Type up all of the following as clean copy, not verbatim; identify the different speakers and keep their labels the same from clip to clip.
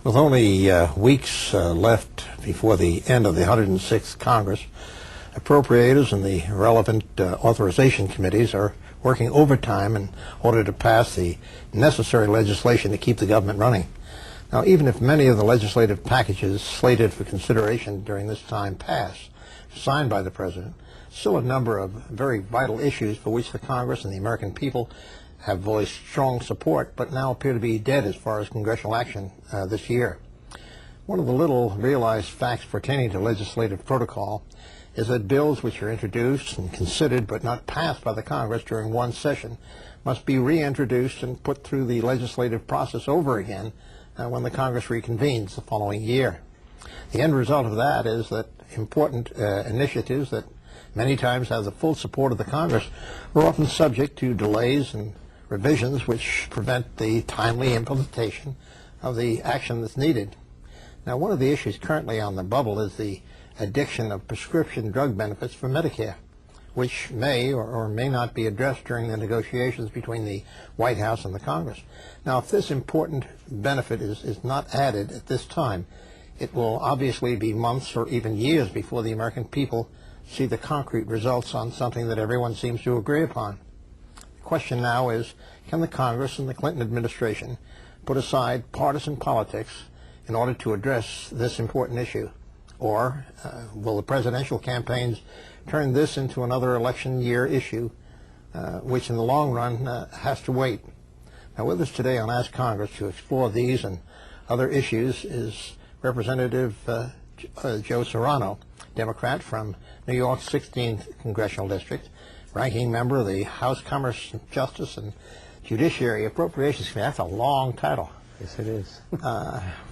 Speaker 1: With only weeks left before the end of the 106th Congress, appropriators and the relevant authorization committees are working overtime in order to pass the necessary legislation to keep the government running. Now, even if many of the legislative packages slated for consideration during this time pass, signed by the President, still a number of very vital issues for which the Congress and the American people have voiced strong support, but now appear to be dead as far as congressional action this year. One of the little realized facts pertaining to legislative protocol is that bills which are introduced and considered but not passed by the Congress during one session must be reintroduced and put through the legislative process over again when the Congress reconvenes the following year. The end result of that is that important initiatives that many times have the full support of the Congress are often subject to delays and revisions which prevent the timely implementation of the action that's needed. Now, one of the issues currently on the bubble is the addiction of prescription drug benefits for Medicare, which may or may not be addressed during the negotiations between the White House and the Congress. Now, if this important benefit is not added at this time, it will obviously be months or even years before the American people see the concrete results on something that everyone seems to agree upon. The question now is, can the Congress and the Clinton administration put aside partisan politics in order to address this important issue? Or will the presidential campaigns turn this into another election year issue, which in the long run has to wait? Now, with us today on Ask Congress to explore these and other issues is Representative Jose Serrano, Democrat from New York's 16th Congressional District, ranking member of the House Commerce, Justice, and Judiciary Appropriations Committee. That's a long title.
Speaker 2: Yes, it is.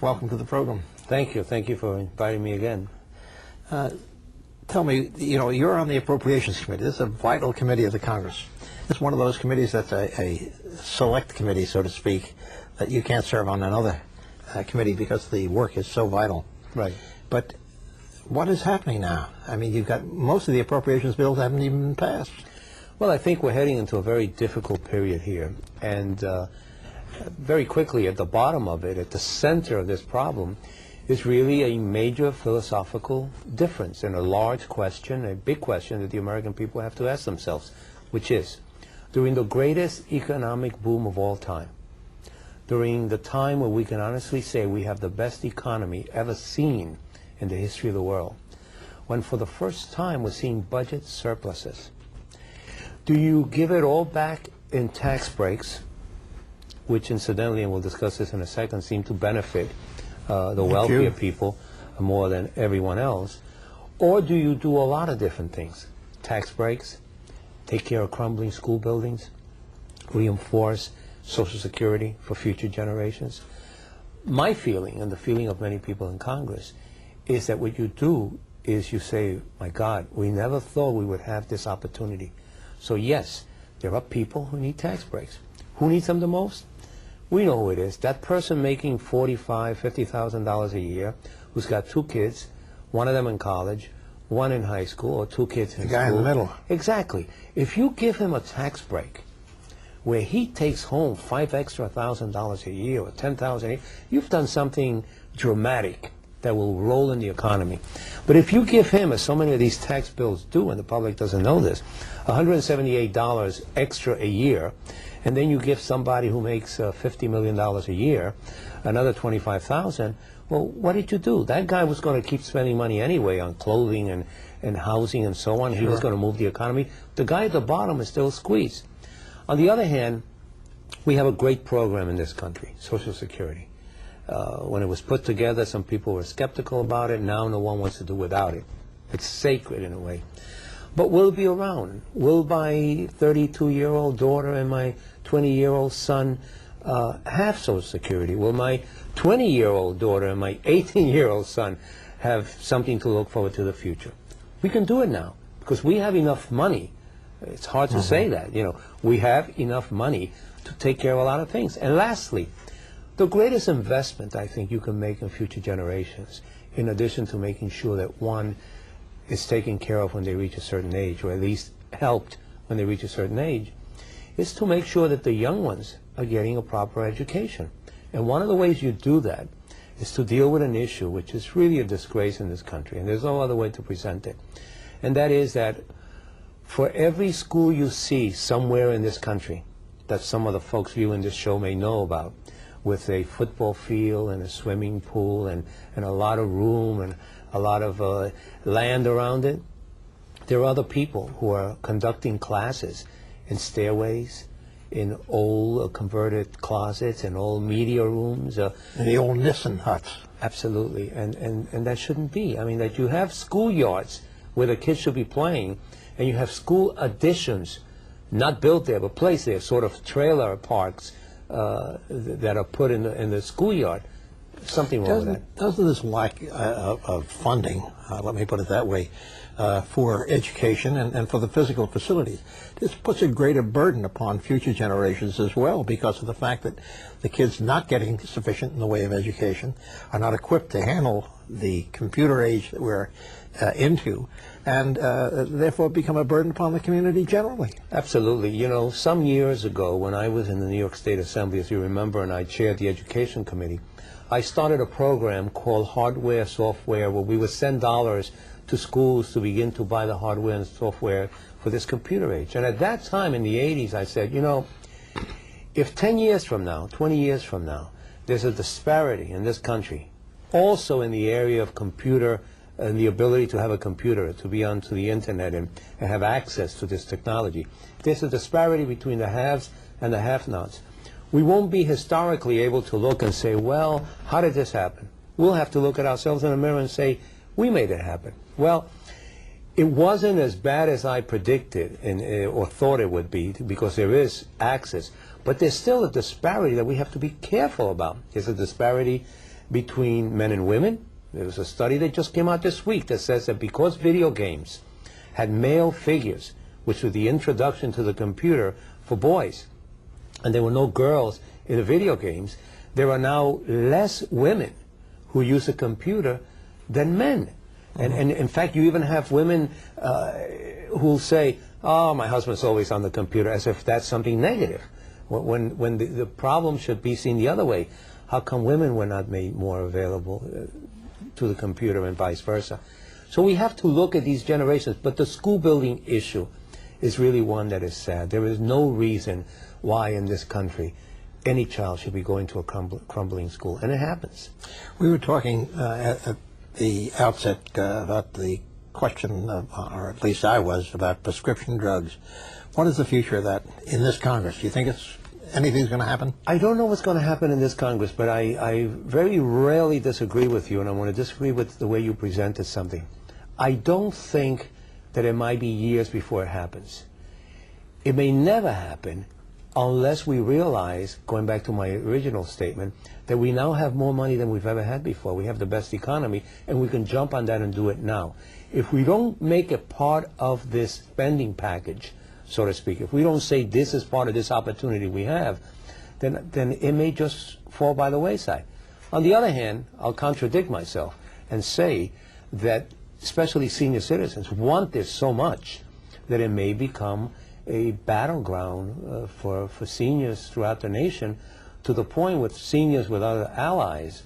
Speaker 1: Welcome to the program.
Speaker 2: Thank you. Thank you for inviting me again.
Speaker 1: Tell me, you're on the Appropriations Committee. This is a vital committee of the Congress. It's one of those committees that's a select committee, so to speak, that you can't serve on another committee because the work is so vital.
Speaker 2: Right.
Speaker 1: But what is happening now? I mean, you've got most of the appropriations bills haven't even been passed.
Speaker 2: Well, I think we're heading into a very difficult period here. And very quickly, at the bottom of it, at the center of this problem, is really a major philosophical difference and a large question, a big question that the American people have to ask themselves, which is, during the greatest economic boom of all time, during the time where we can honestly say we have the best economy ever seen in the history of the world, when for the first time we're seeing budget surpluses, do you give it all back in tax breaks, which incidentally, and we'll discuss this in a second, seem to benefit the wealthier people more than everyone else, or do you do a lot of different things? Tax breaks, take care of crumbling school buildings, reinforce Social Security for future generations. My feeling, and the feeling of many people in Congress, is that what you do is you say, my God, we never thought we would have this opportunity. So yes, there are people who need tax breaks. Who needs them the most? We know who it is. That person making $45,000, $50,000 a year, who's got two kids, one of them in college, one in high school, or two kids in school.
Speaker 1: The guy in the middle.
Speaker 2: Exactly. If you give him a tax break where he takes home $5,000 extra a year or $10,000 a year, you've done something dramatic that will roll in the economy. But if you give him, as so many of these tax bills do, and the public doesn't know this, $178 extra a year, and then you give somebody who makes $50 million a year another $25,000, well, what did you do? That guy was going to keep spending money anyway on clothing and housing and so on. Sure. He was going to move the economy. The guy at the bottom is still squeezed. On the other hand, we have a great program in this country, Social Security. When it was put together, some people were skeptical about it. Now no one wants to do without it. It's sacred in a way. But will it be around? Will my 32-year-old daughter and my 20-year-old son have Social Security? Will my 20-year-old daughter and my 18-year-old son have something to look forward to the future? We can do it now because we have enough money. It's hard to say that. We have enough money to take care of a lot of things. And lastly, the greatest investment I think you can make in future generations, in addition to making sure that one is taken care of when they reach a certain age, or at least helped when they reach a certain age, is to make sure that the young ones are getting a proper education. And one of the ways you do that is to deal with an issue which is really a disgrace in this country, and there's no other way to present it. And that is that for every school you see somewhere in this country that some of the folks viewing this show may know about, with a football field and a swimming pool and a lot of room and a lot of land around it, there are other people who are conducting classes in stairways, in old converted closets, in old media rooms.
Speaker 1: In the old Nissen huts.
Speaker 2: Absolutely, and that shouldn't be. I mean, that you have schoolyards where the kids should be playing, and you have school additions, not built there, but placed there, sort of trailer parks that are put in the schoolyard. Something wrong with that.
Speaker 1: Doesn't this lack of funding, let me put it that way, for education and for the physical facilities, this puts a greater burden upon future generations as well, because of the fact that the kids not getting sufficient in the way of education are not equipped to handle the computer age that we're into, and therefore become a burden upon the community generally.
Speaker 2: Absolutely. You know, some years ago when I was in the New York State Assembly, as you remember, and I chaired the Education Committee, I started a program called Hardware Software, where we would send dollars to schools to begin to buy the hardware and software for this computer age. And at that time in the 80s, I said, you know, if 10 years from now, 20 years from now, there's a disparity in this country, also in the area of computer and the ability to have a computer, to be onto the internet and have access to this technology, there's a disparity between the haves and the have-nots. We won't be historically able to look and say, well, how did this happen? We'll have to look at ourselves in the mirror and say, we made it happen. Well, it wasn't as bad as I predicted or thought it would be, because there is access. But there's still a disparity that we have to be careful about. There's a disparity between men and women. There was a study that just came out this week that says that because video games had male figures, which was the introduction to the computer for boys, and there were no girls in the video games, there are now less women who use a computer than men. And in fact, you even have women who say, oh, my husband's always on the computer, as if that's something negative, when the problem should be seen the other way. How come women were not made more available to the computer and vice versa? So we have to look at these generations. But the school building issue is really one that is sad. There is no reason why in this country any child should be going to a crumbling school, and it happens.
Speaker 1: We were talking at the outset about the question, or at least I was, about prescription drugs. What is the future of that in this Congress? Do you think anything's going to happen?
Speaker 2: I don't know what's going to happen in this Congress, but I very rarely disagree with you, and I want to disagree with the way you presented something. I don't think that it might be years before it happens. It may never happen unless we realize, going back to my original statement, that we now have more money than we've ever had before. We have the best economy, and we can jump on that and do it now. If we don't make it part of this spending package, so to speak, if we don't say this is part of this opportunity we have, then it may just fall by the wayside. On the other hand, I'll contradict myself and say that especially senior citizens want this so much that it may become a battleground for seniors throughout the nation, to the point with seniors with other allies,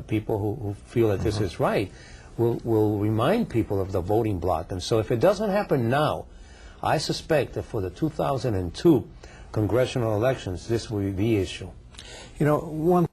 Speaker 2: people who feel that this is right, will remind people of the voting bloc. And so if it doesn't happen now, I suspect that for the 2002 congressional elections, this will be the issue.
Speaker 1: You know, one